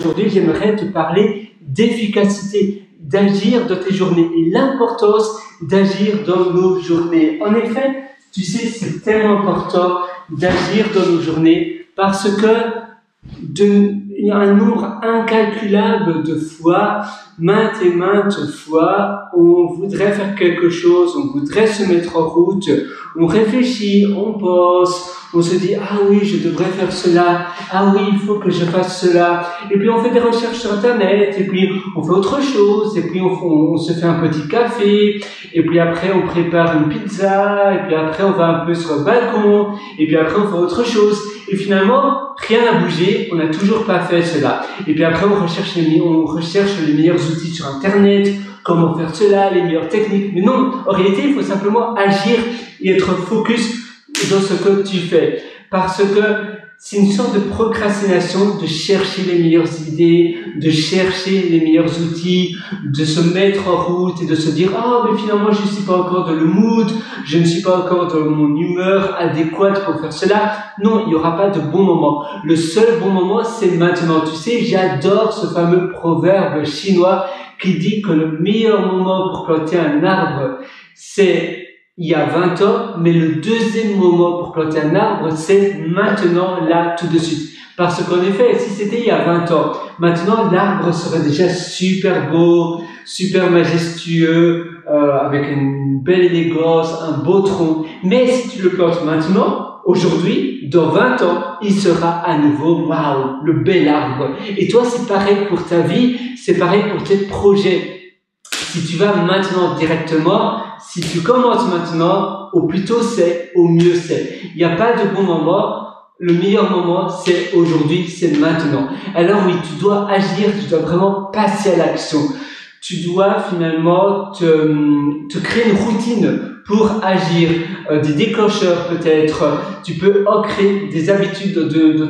Aujourd'hui, j'aimerais te parler d'efficacité, d'agir dans tes journées et l'importance d'agir dans nos journées. En effet, tu sais, c'est tellement important d'agir dans nos journées parce que il y a un nombre incalculable de fois, maintes et maintes fois, on voudrait faire quelque chose, on voudrait se mettre en route, on réfléchit, on pense, on se dit, ah oui, je devrais faire cela, ah oui, il faut que je fasse cela, et puis on fait des recherches sur Internet, et puis on fait autre chose, et puis on se fait un petit café, et puis après on prépare une pizza, et puis après on va un peu sur le balcon, et puis après on fait autre chose, et finalement, rien n'a bougé, on n'a toujours pas fait cela. Et puis après, on recherche les meilleurs outils sur Internet, comment faire cela, les meilleures techniques. Mais non, en réalité, il faut simplement agir et être focus dans ce que tu fais. Parce que c'est une sorte de procrastination de chercher les meilleures idées, de chercher les meilleurs outils, de se mettre en route et de se dire « Ah, mais finalement, je ne suis pas encore dans le mood, je ne suis pas encore dans mon humeur adéquate pour faire cela. » Non, il n'y aura pas de bon moment. Le seul bon moment, c'est maintenant. Tu sais, j'adore ce fameux proverbe chinois qui dit que le meilleur moment pour planter un arbre, c'est il y a 20 ans, mais le deuxième moment pour planter un arbre, c'est maintenant, là, tout de suite. Parce qu'en effet, si c'était il y a 20 ans, maintenant l'arbre serait déjà super beau, super majestueux, avec une belle élégance, un beau tronc. Mais si tu le plantes maintenant, aujourd'hui, dans 20 ans, il sera à nouveau, waouh, le bel arbre. Et toi, c'est pareil pour ta vie, c'est pareil pour tes projets. Si tu vas maintenant directement, si tu commences maintenant, au plus tôt c'est, au mieux c'est. Il n'y a pas de bon moment. Le meilleur moment, c'est aujourd'hui, c'est maintenant. Alors oui, tu dois agir, tu dois vraiment passer à l'action. Tu dois finalement te créer une routine pour agir, des déclencheurs peut-être. Tu peux ancrer des habitudes,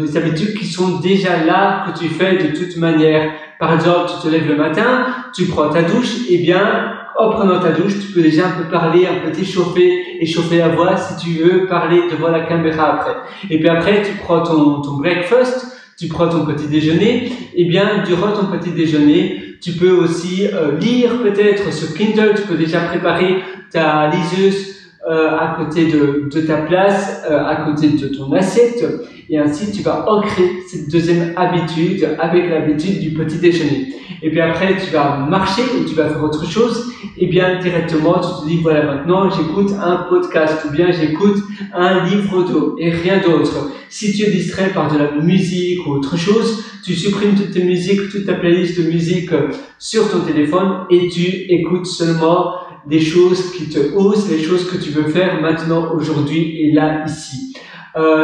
des habitudes qui sont déjà là, que tu fais de toute manière. Par exemple, tu te lèves le matin, tu prends ta douche, et bien, en prenant ta douche, tu peux déjà un peu parler, un peu t'échauffer, échauffer la voix si tu veux parler devant la caméra après. Et puis après, tu prends ton breakfast, tu prends ton petit déjeuner, et bien, durant ton petit déjeuner, tu peux aussi lire peut-être sur Kindle, tu peux déjà préparer ta liseuse à côté de ta place, à côté de ton assiette, et ainsi tu vas ancrer cette deuxième habitude avec l'habitude du petit déjeuner. Et puis après tu vas marcher ou tu vas faire autre chose, et bien directement tu te dis voilà, maintenant j'écoute un podcast ou bien j'écoute un livre audio et rien d'autre. Si tu es distrait par de la musique ou autre chose, tu supprimes toutes tes musiques, toute ta playlist de musique sur ton téléphone et tu écoutes seulement des choses qui te haussent, les choses que tu veux faire maintenant, aujourd'hui et là, ici.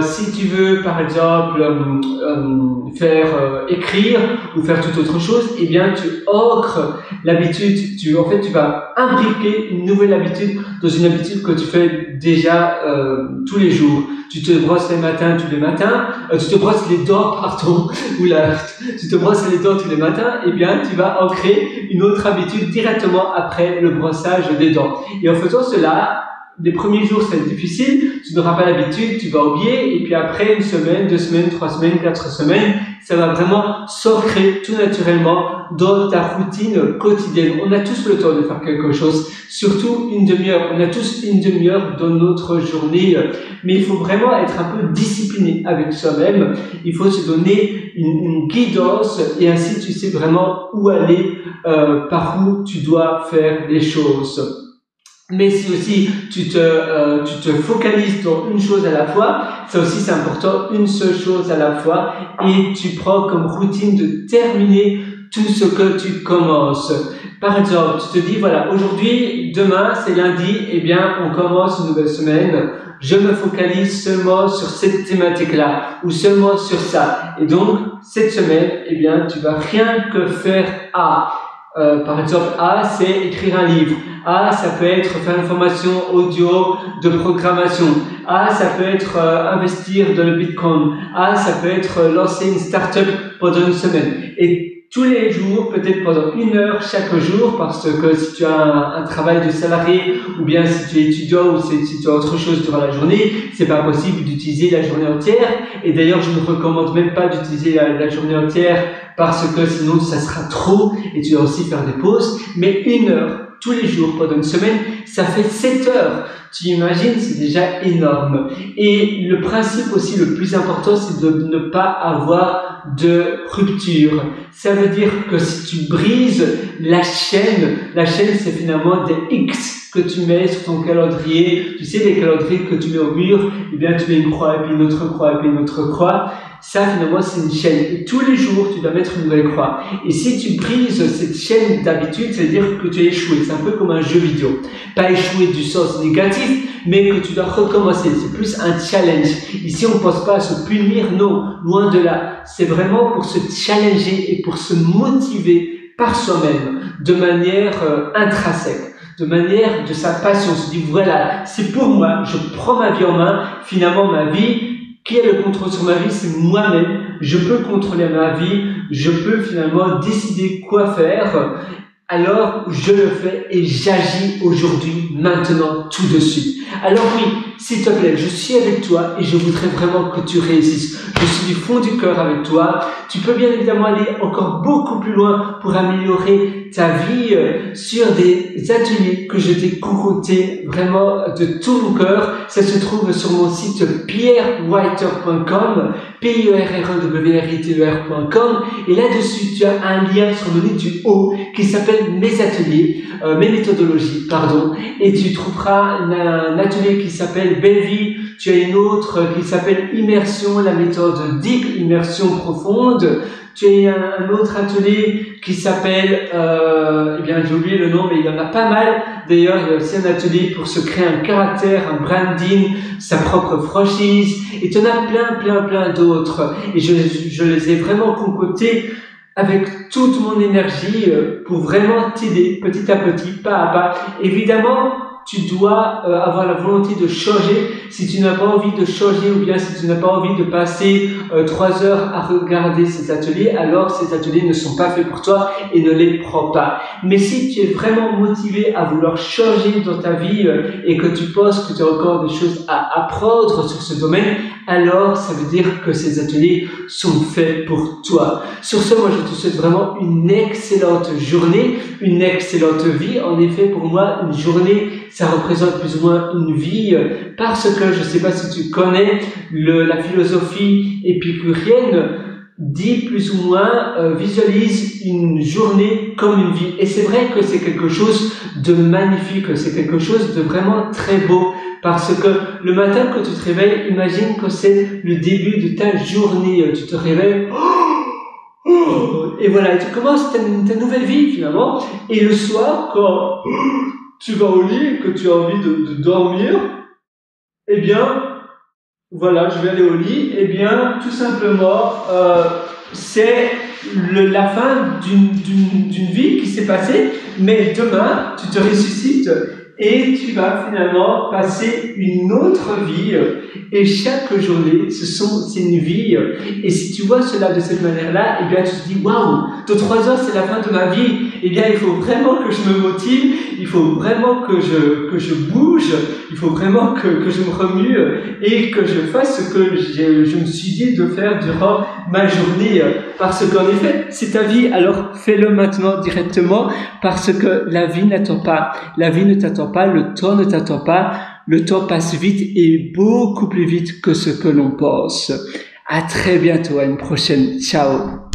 Si tu veux, par exemple, écrire ou faire toute autre chose, eh bien, tu ancres l'habitude, tu vas imbriquer une nouvelle habitude dans une habitude que tu fais déjà tous les jours. Tu te brosses les matins, tous les matins, tu te brosses les dents, pardon, tu te brosses les dents tous les matins, eh bien, tu vas ancrer une autre habitude directement après le brossage des dents. Et en faisant cela, les premiers jours, ça va être difficile, tu n'auras pas l'habitude, tu vas oublier, et puis après, 1 semaine, 2 semaines, 3 semaines, 4 semaines, ça va vraiment s'ancrer tout naturellement dans ta routine quotidienne. On a tous le temps de faire quelque chose, surtout une demi-heure. On a tous une demi-heure dans notre journée, mais il faut vraiment être un peu discipliné avec soi-même. Il faut se donner une guidance, et ainsi tu sais vraiment où aller, par où tu dois faire les choses. Mais si aussi tu te focalises dans une chose à la fois, ça aussi c'est important, une seule chose à la fois, et tu prends comme routine de terminer tout ce que tu commences. Par exemple, tu te dis voilà, aujourd'hui, demain c'est lundi, eh bien on commence une nouvelle semaine, je me focalise seulement sur cette thématique-là, ou seulement sur ça. Et donc, cette semaine, eh bien tu vas rien que faire A. Par exemple, A, c'est écrire un livre. A, ça peut être faire une formation audio de programmation. A, ça peut être investir dans le Bitcoin. A, ça peut être lancer une start-up pendant 1 semaine. Et tous les jours, peut-être pendant 1 heure chaque jour, parce que si tu as un travail de salarié, ou bien si tu es étudiant, ou si tu as autre chose durant la journée, c'est pas possible d'utiliser la journée entière. Et d'ailleurs, je ne recommande même pas d'utiliser la journée entière, parce que sinon ça sera trop, et tu dois aussi faire des pauses. Mais 1 heure tous les jours pendant une semaine, ça fait 7 heures. Tu imagines, c'est déjà énorme. Et le principe aussi le plus important, c'est de ne pas avoir de rupture. Ça veut dire que si tu brises la chaîne c'est finalement des X que tu mets sur ton calendrier. Tu sais, les calendriers que tu mets au mur, eh bien tu mets une croix, et puis une autre croix, et puis une autre croix. Ça, finalement, c'est une chaîne. Et tous les jours, tu dois mettre une nouvelle croix. Et si tu brises cette chaîne d'habitude, ça veut dire que tu as échoué. C'est un peu comme un jeu vidéo. Pas échoué du sens négatif, mais que tu dois recommencer. C'est plus un challenge. Ici, on ne pense pas à se punir. Non, loin de là. C'est vraiment pour se challenger et pour se motiver par soi-même, de manière intrinsèque, de manière de sa passion. On se dit, voilà, c'est pour moi. Je prends ma vie en main. Finalement, ma vie, qui a le contrôle sur ma vie, c'est moi-même. Je peux contrôler ma vie. Je peux finalement décider quoi faire. Alors, je le fais et j'agis aujourd'hui, maintenant, tout de suite. Alors oui, s'il te plaît, je suis avec toi et je voudrais vraiment que tu réussisses. Je suis du fond du cœur avec toi. Tu peux bien évidemment aller encore beaucoup plus loin pour améliorer ta vie sur des ateliers que je t'ai concoctés vraiment de tout mon cœur. Ça se trouve sur mon site pierrewriter.com, pierrewriter.com, et là-dessus, tu as un lien sur le lien du haut qui s'appelle mes ateliers, mes méthodologies, pardon, et tu trouveras un atelier qui s'appelle Belle Vie. Tu as une autre qui s'appelle Immersion, la méthode Deep, immersion profonde. Tu as un autre atelier qui s'appelle, eh bien j'ai oublié le nom, mais il y en a pas mal. D'ailleurs, il y a aussi un atelier pour se créer un caractère, un branding, sa propre franchise. Et tu en as plein d'autres. Et je les ai vraiment concoctés avec toute mon énergie pour vraiment t'aider petit à petit, pas à pas. Évidemment, tu dois avoir la volonté de changer. Si tu n'as pas envie de changer, ou bien si tu n'as pas envie de passer 3 heures à regarder ces ateliers, alors ces ateliers ne sont pas faits pour toi et ne les prends pas. Mais si tu es vraiment motivé à vouloir changer dans ta vie et que tu penses que tu as encore des choses à apprendre sur ce domaine, alors ça veut dire que ces ateliers sont faits pour toi. Sur ce, moi je te souhaite vraiment une excellente journée, une excellente vie. En effet, pour moi, une journée, ça représente plus ou moins une vie, parce que je ne sais pas si tu connais la philosophie épicurienne, dit plus ou moins, visualise une journée comme une vie. Et c'est vrai que c'est quelque chose de magnifique, c'est quelque chose de vraiment très beau, parce que le matin quand tu te réveilles, imagine que c'est le début de ta journée. Tu te réveilles, et voilà, et tu commences ta nouvelle vie finalement. Et le soir, quand tu vas au lit et que tu as envie de dormir, eh bien, voilà, je vais aller au lit, eh bien, tout simplement, c'est la fin d'une vie qui s'est passée, mais demain, tu te ressuscites et tu vas finalement passer une autre vie, et chaque journée, c'est une vie, et si tu vois cela de cette manière-là, eh bien, tu te dis, waouh, dans 3 heures, c'est la fin de ma vie, eh bien, il faut vraiment que je me motive, il faut vraiment que je bouge, il faut vraiment que je me remue, et que je fasse ce que je me suis dit de faire durant ma journée, parce qu'en effet, c'est ta vie, alors fais-le maintenant directement, parce que la vie n'attend pas, la vie ne t'attend pas, le temps ne t'attend pas, le temps passe vite et beaucoup plus vite que ce que l'on pense. À très bientôt, à une prochaine. Ciao.